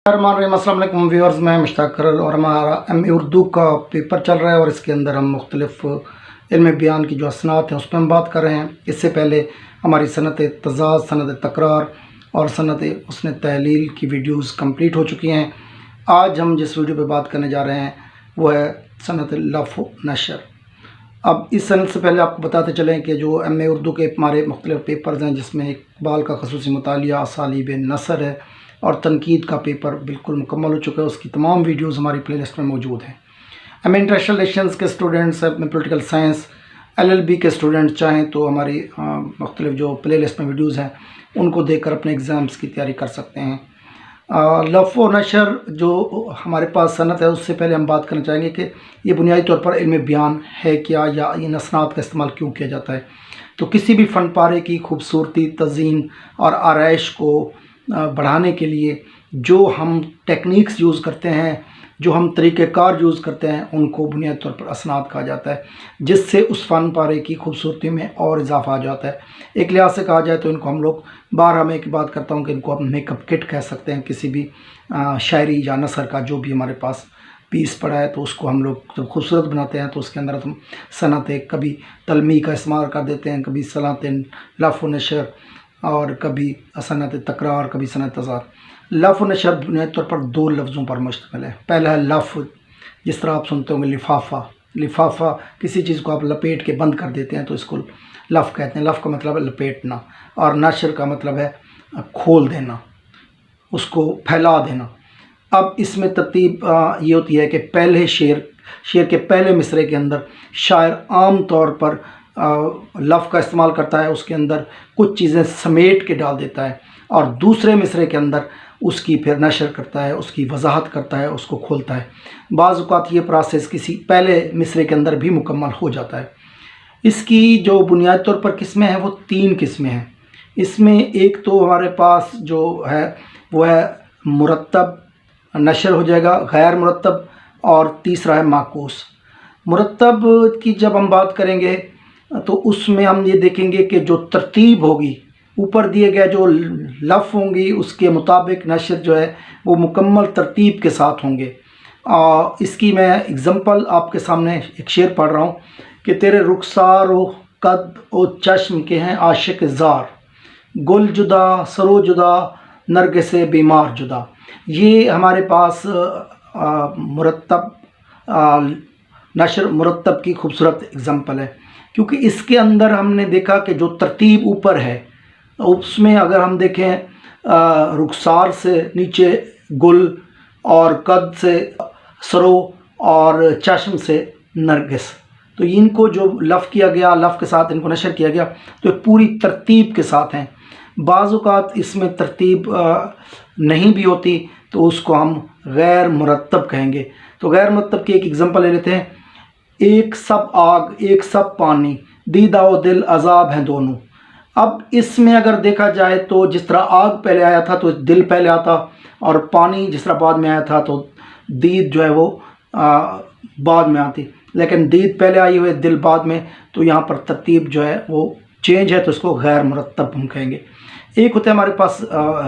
अस्सलाम वालेकुम व्यूअर्स, मैं मुश्ताक करल और हमारा उर्दू का पेपर चल रहा है और इसके अंदर हम मुख्तलिफ इल्म बयान की जो असनात हैं उस पर हम बात कर रहे हैं। इससे पहले हमारी सनत तज़ाद, सनत तकरार और सनत उसने तहलील की वीडियोस कंप्लीट हो चुकी हैं। आज हम जिस वीडियो पे बात करने जा रहे हैं वो है सनत लफ़ो नशर। अब इस सनत से पहले आपको बताते चलें कि जो उर्दू के हमारे मुख्तलिफ पेपर्स हैं, जिसमें इकबाल का खसूसी मुतालिया, असालीब नसर है और तनकीद का पेपर बिल्कुल मुकम्मल हो चुका है। उसकी तमाम वीडियोस हमारी प्लेलिस्ट में मौजूद हैं। इंटरनेशनल रिलेशंस के स्टूडेंट्स, पॉलिटिकल साइंस, LLB के स्टूडेंट्स चाहें तो हमारी मुख्तलिफ जो प्लेलिस्ट में वीडियोस हैं उनको देखकर अपने एग्ज़ाम्स की तैयारी कर सकते हैं। लफ़ो नशर जो हमारे पास सनत है, उससे पहले हम बात करना चाहेंगे कि ये बुनियादी तौर पर इल्म बयान है क्या, या इन असनात का इस्तेमाल क्यों किया जाता है। तो किसी भी फ़न पारे की खूबसूरती, तज़ीन और आराइश को बढ़ाने के लिए जो हम टेक्निक्स यूज़ करते हैं, जो हम तरीक़ेकार यूज़ करते हैं, उनको बुनियादी तौर पर असनात कहा जाता है, जिससे उस फ़न पारे की खूबसूरती में और इजाफा आ जाता है। एक लिहाज से कहा जाए तो इनको हम लोग बारह में एक बात करता हूँ कि इनको हम मेकअप किट कह सकते हैं। किसी भी शायरी या नसर का जो भी हमारे पास पीस पड़ा है तो उसको हम लोग जब खूबसूरत बनाते हैं तो उसके अंदर हम सनत कभी तलमी का इस्तेमाल कर देते हैं, कभी सनत लफ़ो नशर और कभी सनत तकरार, कभी सनत तज़ाद। लफ़ो नशर बुनियादी तौर पर दो लफ्ज़ों पर मुश्तमिल है। पहला है लफ़, जिस तरह आप सुनते होंगे लिफाफा। लिफाफा किसी चीज़ को आप लपेट के बंद कर देते हैं तो इसको लफ़ कहते हैं। लफ़ का मतलब है लपेटना और नशर का मतलब है खोल देना, उसको फैला देना। अब इसमें तरतीब ये होती है कि पहले शेर के पहले मिसरे के अंदर शायर आम तौर पर लफ़ का इस्तेमाल करता है, उसके अंदर कुछ चीज़ें समेट के डाल देता है और दूसरे मिसरे के अंदर उसकी फिर नशर करता है, उसकी वजाहत करता है, उसको खोलता है। बाज़ औक़ात ये प्रोसेस किसी पहले मिसरे के अंदर भी मुकम्मल हो जाता है। इसकी जो बुनियादी तौर पर किस्में हैं वो तीन किस्में हैं। इसमें एक तो हमारे पास जो है वो है मुरत्तब नशर हो जाएगा, गैर मुरत्तब, और तीसरा है माकूस। मुरत्तब की जब हम बात करेंगे तो उसमें हम ये देखेंगे कि जो तरतीब होगी, ऊपर दिए गए जो लफ़ होंगी उसके मुताबिक नशर जो है वो मुकम्मल तरतीब के साथ होंगे। इसकी मैं एग्ज़ाम्पल आपके सामने एक शेर पढ़ रहा हूँ कि तेरे रुखसार व कद ओ चश्म के हैं आशिक ज़ार, गुल जुदा सरो जुदा नरगे से बीमार जुदा। ये हमारे पास मुरत्तब नशर मुरत्तब की खूबसूरत एग्ज़ाम्पल है, क्योंकि इसके अंदर हमने देखा कि जो तरतीब ऊपर है उसमें अगर हम देखें रुखसार से नीचे गुल और कद से सरो और चश्म से नरगिस, तो इनको जो लफ़ किया गया, लफ़ के साथ इनको नशर किया गया तो पूरी तरतीब के साथ हैं। बाज़ औक़ात इसमें तरतीब नहीं भी होती तो उसको हम गैर मुरत्तब कहेंगे। तो गैर मुरत्तब की एक एग्ज़ाम्पल ले लेते हैं। एक सब आग एक सब पानी, दीदा व दिल अज़ाब हैं दोनों। अब इसमें अगर देखा जाए तो जिस तरह आग पहले आया था तो दिल पहले आता, और पानी जिस तरह बाद में आया था तो दीद जो है वो बाद में आती, लेकिन दीद पहले आई हुई दिल बाद में, तो यहाँ पर तरतीब जो है वो चेंज है, तो इसको गैर मुरत्तब हम कहेंगे। एक होता है हमारे पास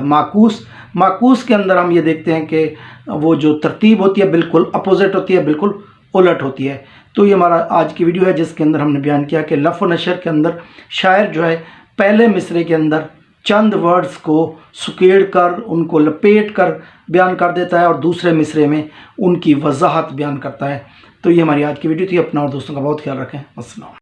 माकूस। माकूस के अंदर हम ये देखते हैं कि वो जो तरतीब होती है बिल्कुल अपोजिट होती है, बिल्कुल उलट होती है। तो ये हमारा आज की वीडियो है जिसके अंदर हमने बयान किया कि लफ़ो नशर के अंदर शायर जो है पहले मिसरे के अंदर चंद वर्ड्स को सुकेड़ कर, उनको लपेट कर बयान कर देता है और दूसरे मिसरे में उनकी वजाहत बयान करता है। तो ये हमारी आज की वीडियो थी। अपना और दोस्तों का बहुत ख्याल रखें। अस्सलाम।